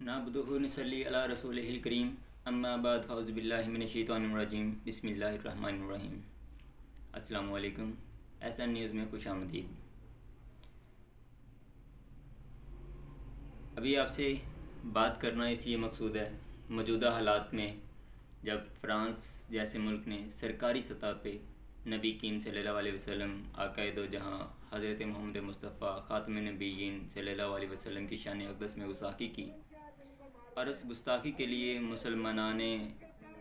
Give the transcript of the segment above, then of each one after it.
नअब्दुहु व नसल्ली अला रसूलिहिल करीम अम्मा बाद फ़अऊज़ु बिल्लाहि मिनश शैतानिर रजीम बिस्मिल्लाहिर रहमानिर रहीम। अस्सलामु अलैकुम। एहसान न्यूज़ में खुश आमदीद। अभी आपसे बात करना इसलिए मकसूद है, मौजूदा हालात में जब फ़्रांस जैसे मुल्क ने सरकारी सतह पे नबी करीम सल्लल्लाहु अलैहि वसल्लम आक़ाए दो जहाँ हज़रत मोहम्मद मुस्तफ़ा ख़ातमुन नबिय्यीन सल्लल्लाहु अलैहि वसल्लम की शान अक़दस में गुस्ताखी की, और उस गुस्ताखी के लिए मुसलमानान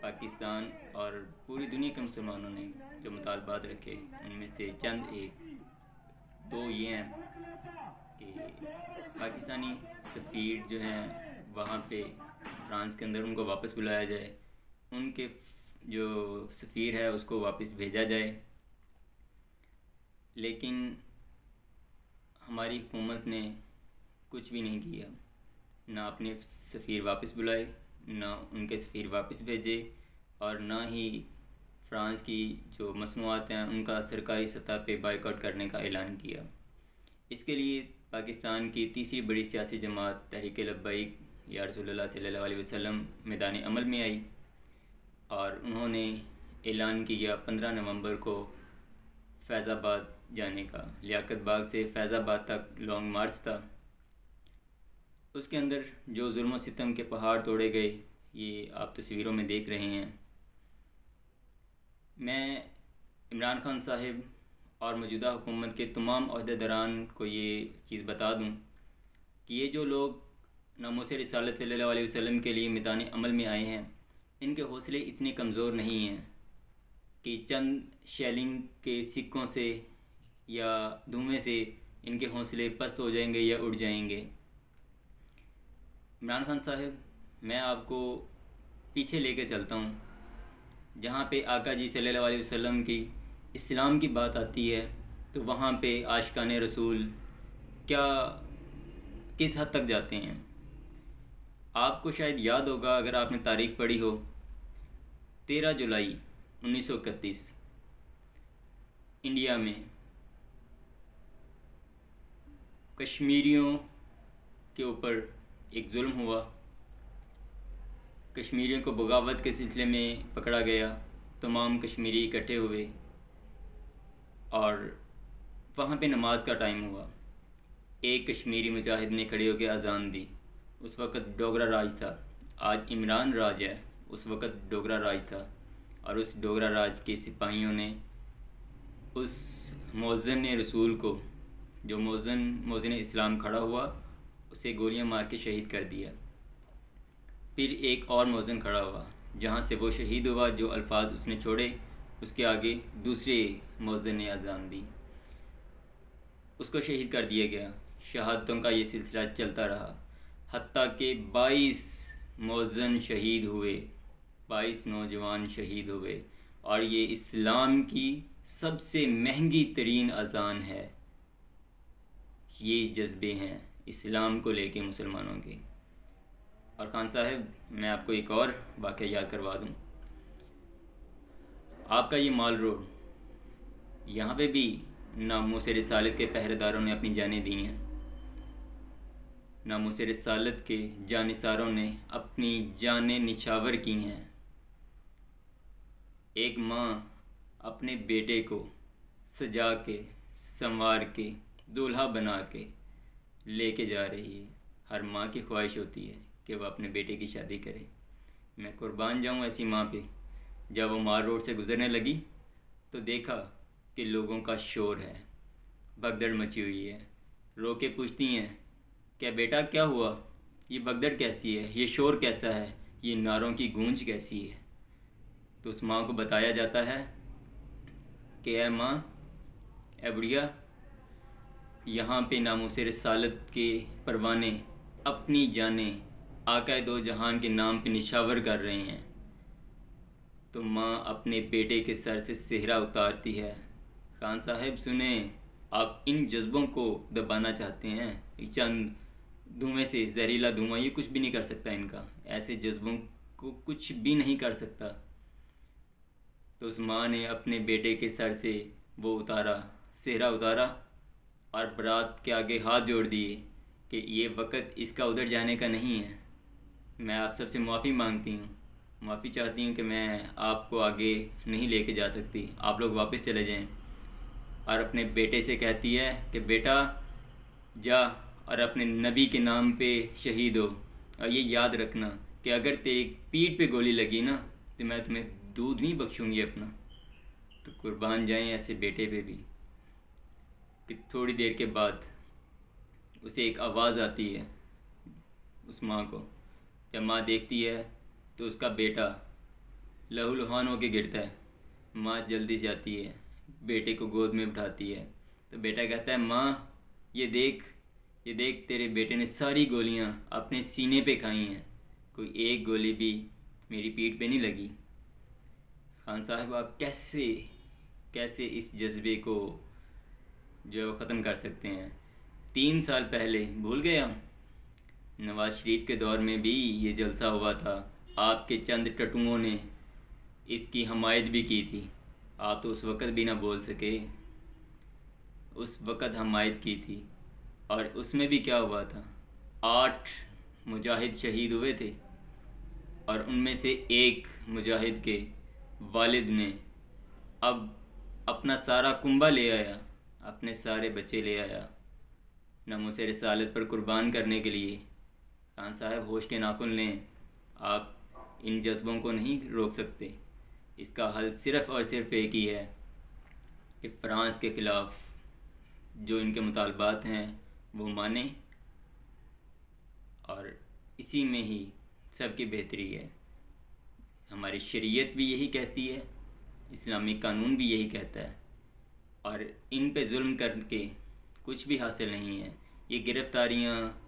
पाकिस्तान और पूरी दुनिया के मुसलमानों ने जो मुतालबात रखे, उनमें से चंद एक दो ये हैं कि पाकिस्तानी सफ़ीर जो हैं वहाँ पे फ्रांस के अंदर उनको वापस बुलाया जाए, उनके जो सफ़ीर है उसको वापस भेजा जाए। लेकिन हमारी हुकूमत ने कुछ भी नहीं किया, ना अपने सफ़ीर वापस बुलाए, ना उनके सफ़ीर वापस भेजे, और ना ही फ़्रांस की जो मसनूआत हैं उनका सरकारी सतह पे बायकॉट करने का ऐलान किया। इसके लिए पाकिस्तान की तीसरी बड़ी सियासी जमात तहरीक लब्बैक या रसूलुल्लाह सल्लल्लाहु अलैहि वसल्लम मैदान अमल में आई और उन्होंने ऐलान किया 15 नवंबर को फैज़ाबाद जाने का। लियाकत बाग से फैज़ाबाद तक लॉन्ग मार्च था। उसके अंदर जो जुल्म सितम के पहाड़ तोड़े गए, ये आप तस्वीरों में देख रहे हैं। मैं इमरान खान साहब और मौजूदा हुकूमत के तमाम अहदेदारान को ये चीज़ बता दूं कि ये जो लोग नामूस रिसालत सल्लल्लाहु अलैहि वसल्लम के लिए मैदान अमल में आए हैं, इनके हौसले इतने कमज़ोर नहीं हैं कि चंद शेलिंग के सिक्कों से या धुएं से इनके हौसले पस्त हो जाएंगे या उड़ जाएंगे। इमरान खान साहब, मैं आपको पीछे लेके चलता हूँ, जहाँ पे आका जी सल्लल्लाहु अलैहि वसल्लम की इस्लाम की बात आती है तो वहाँ पे आशिकान रसूल क्या किस हद तक जाते हैं। आपको शायद याद होगा, अगर आपने तारीख़ पढ़ी हो, 13 जुलाई 1931 इंडिया में कश्मीरियों के ऊपर एक जुल्म हुआ। कश्मीरियों को बगावत के सिलसिले में पकड़ा गया। तमाम कश्मीरी इकट्ठे हुए और वहाँ पे नमाज का टाइम हुआ। एक कश्मीरी मुजाहिद ने खड़े होकर अजान दी। उस वक़्त डोगरा राज था, आज इमरान राज है, उस वक़्त डोगरा राज था। और उस डोगरा राज के सिपाहियों ने उस मौज़िन रसूल को, जो मौज़िन इस्लाम खड़ा हुआ, उसे गोलियां मार के शहीद कर दिया। फिर एक और मौज़िन खड़ा हुआ, जहाँ से वो शहीद हुआ, जो अल्फाज उसने छोड़े उसके आगे दूसरे मौज़िन ने अज़ान दी, उसको शहीद कर दिया गया। शहादतों का ये सिलसिला चलता रहा, हत्ता के 22 मौज़िन शहीद हुए, 22 नौजवान शहीद हुए। और ये इस्लाम की सबसे महंगी तरीन अज़ान है। ये जज्बे हैं इस्लाम को लेके मुसलमानों के। और खान साहब, मैं आपको एक और वाक़या याद करवा दूं। आपका ये माल रोड, यहाँ पे भी नामूस रिसालत के पहरेदारों ने अपनी जानें दी हैं। नामूस रिसालत के जानिसारों ने अपनी जानें निछावर की हैं। एक माँ अपने बेटे को सजा के, संवार के, दूल्हा बना के लेके जा रही है। हर माँ की ख्वाहिश होती है कि वह अपने बेटे की शादी करे। मैं कुर्बान जाऊँ ऐसी माँ पे। जब वो माल रोड से गुज़रने लगी तो देखा कि लोगों का शोर है, भगदड़ मची हुई है। रो के पूछती हैं, क्या बेटा क्या हुआ, ये भगदड़ कैसी है, ये शोर कैसा है, ये नारों की गूंज कैसी है। तो उस माँ को बताया जाता है कि ऐ माँ, ऐ बुढ़िया, यहाँ पे नामूस रिसालत के परवाने अपनी जानें आका दो जहान के नाम पे निछावर कर रहे हैं। तो माँ अपने बेटे के सर से सेहरा उतारती है। खान साहब सुने, आप इन जज्बों को दबाना चाहते हैं, चंद धुएं से, जहरीला धुआं, ये कुछ भी नहीं कर सकता इनका, ऐसे जज्बों को कुछ भी नहीं कर सकता। तो उस माँ ने अपने बेटे के सर से वो उतारा, सेहरा उतारा, और बारात के आगे हाथ जोड़ दिए कि ये वक़्त इसका उधर जाने का नहीं है, मैं आप सबसे माफ़ी मांगती हूँ, माफ़ी चाहती हूँ कि मैं आपको आगे नहीं लेके जा सकती, आप लोग वापस चले जाएं। और अपने बेटे से कहती है कि बेटा जा और अपने नबी के नाम पे शहीद हो, और ये याद रखना कि अगर तेरी पीठ पे गोली लगी ना तो मैं तुम्हें दूध नहीं बख्शूँगी अपना। तो कुर्बान जाएं ऐसे बेटे पे भी। कि थोड़ी देर के बाद उसे एक आवाज़ आती है उस माँ को। जब माँ देखती है तो उसका बेटा लहूलुहान होके गिरता है। माँ जल्दी जाती है, बेटे को गोद में उठाती है। तो बेटा कहता है माँ ये देख तेरे बेटे ने सारी गोलियाँ अपने सीने पे खाई हैं, कोई एक गोली भी मेरी पीठ पे नहीं लगी। खान साहब आप कैसे कैसे इस जज्बे को जो है वो ख़त्म कर सकते हैं। 3 साल पहले भूल गए हम, नवाज शरीफ के दौर में भी ये जलसा हुआ था, आपके चंद टटुओं ने इसकी हमायत भी की थी। आप तो उस वक़्त भी ना बोल सके, उस वक़्त हमायत की थी। और उसमें भी क्या हुआ था, 8 मुजाहिद शहीद हुए थे, और उनमें से एक मुजाहिद के वालिद ने अब अपना सारा कुंबा ले आया, अपने सारे बच्चे ले आया नमूसे रिसालत पर कुर्बान करने के लिए। खान साहब होश के नाखुन लें, आप इन जज्बों को नहीं रोक सकते। इसका हल सिर्फ़ और सिर्फ एक ही है कि फ़्रांस के ख़िलाफ़ जो इनके मुतालबात हैं वो माने, और इसी में ही सबकी बेहतरी है। हमारी शरीयत भी यही कहती है, इस्लामी कानून भी यही कहता है, और इन पे जुल्म करके कुछ भी हासिल नहीं है। ये गिरफ़्तारियाँ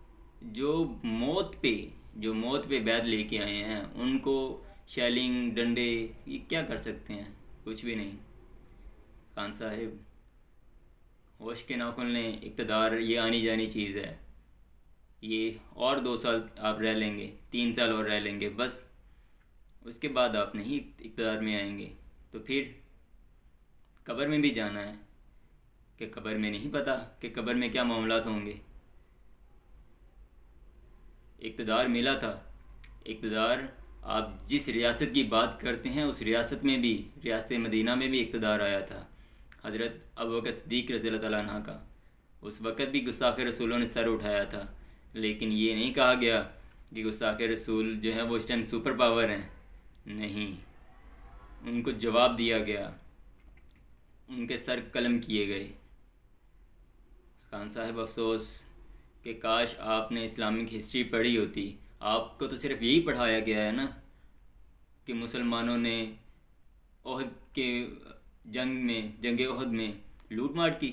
जो मौत पे बैद लेके आए हैं उनको शेलिंग डंडे ये क्या कर सकते हैं, कुछ भी नहीं। खान साहिब होश के नाखुन लें, इक़्तिदार ये आनी जानी चीज़ है। ये और 2 साल आप रह लेंगे, 3 साल और रह लेंगे बस, उसके बाद आप नहीं इक़्तिदार में आएंगे। तो फिर कब्र में भी जाना है कि कब्र में नहीं पता कि कब्र में क्या मामलात होंगे। इक़्तिदार मिला था, इक़्तिदार आप जिस रियासत की बात करते हैं उस रियासत में भी, रियासत मदीना में भी इक़्तिदार आया था हज़रत अबू बकर सिद्दीक़ रज़ियल्लाहु तआला अन्हु का। उस वक़्त भी गुस्ताख़ रसूलों ने सर उठाया था, लेकिन ये नहीं कहा गया कि गुस्ताख़ रसूल जो हैं वो इस टाइम सुपर पावर हैं। नहीं, उनको जवाब दिया गया, उनके सर कलम किए गए। खान साहब अफसोस कि काश आपने इस्लामिक हिस्ट्री पढ़ी होती। आपको तो सिर्फ यही पढ़ाया गया है ना कि मुसलमानों ने ओहद के जंग ओहद में लूट मार की।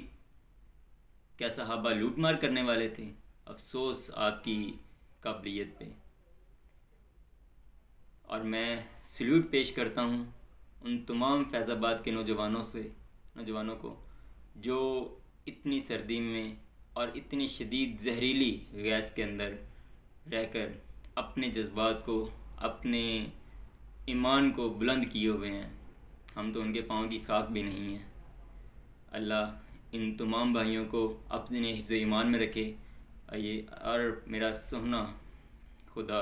क्या सहाबा लूट मार करने वाले थे? अफसोस आपकी काबिलियत पे। और मैं सल्यूट पेश करता हूँ उन तमाम फैज़ाबाद के नौजवानों को जो इतनी सर्दी में और इतनी शदीद जहरीली गैस के अंदर रहकर अपने जज्बात को, अपने ईमान को बुलंद किए हुए हैं। हम तो उनके पाँव की खाक भी नहीं हैं। अल्लाह इन तमाम भाइयों को अपने हिफ्ज़ ईमान में रखे। और मेरा सोहना खुदा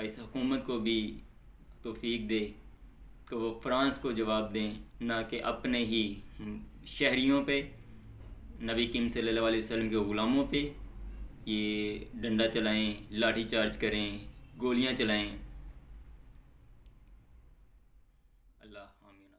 इस हुकूमत को भी तौफीक दे कि वो फ़्रांस को जवाब दें, ना कि अपने ही शहरियों पे, नबी करीम सल्लल्लाहु अलैहि वसल्लम के ग़ुलामों पे ये डंडा चलाएं, लाठी चार्ज करें, गोलियां चलाएं। अल्लाह आमीन।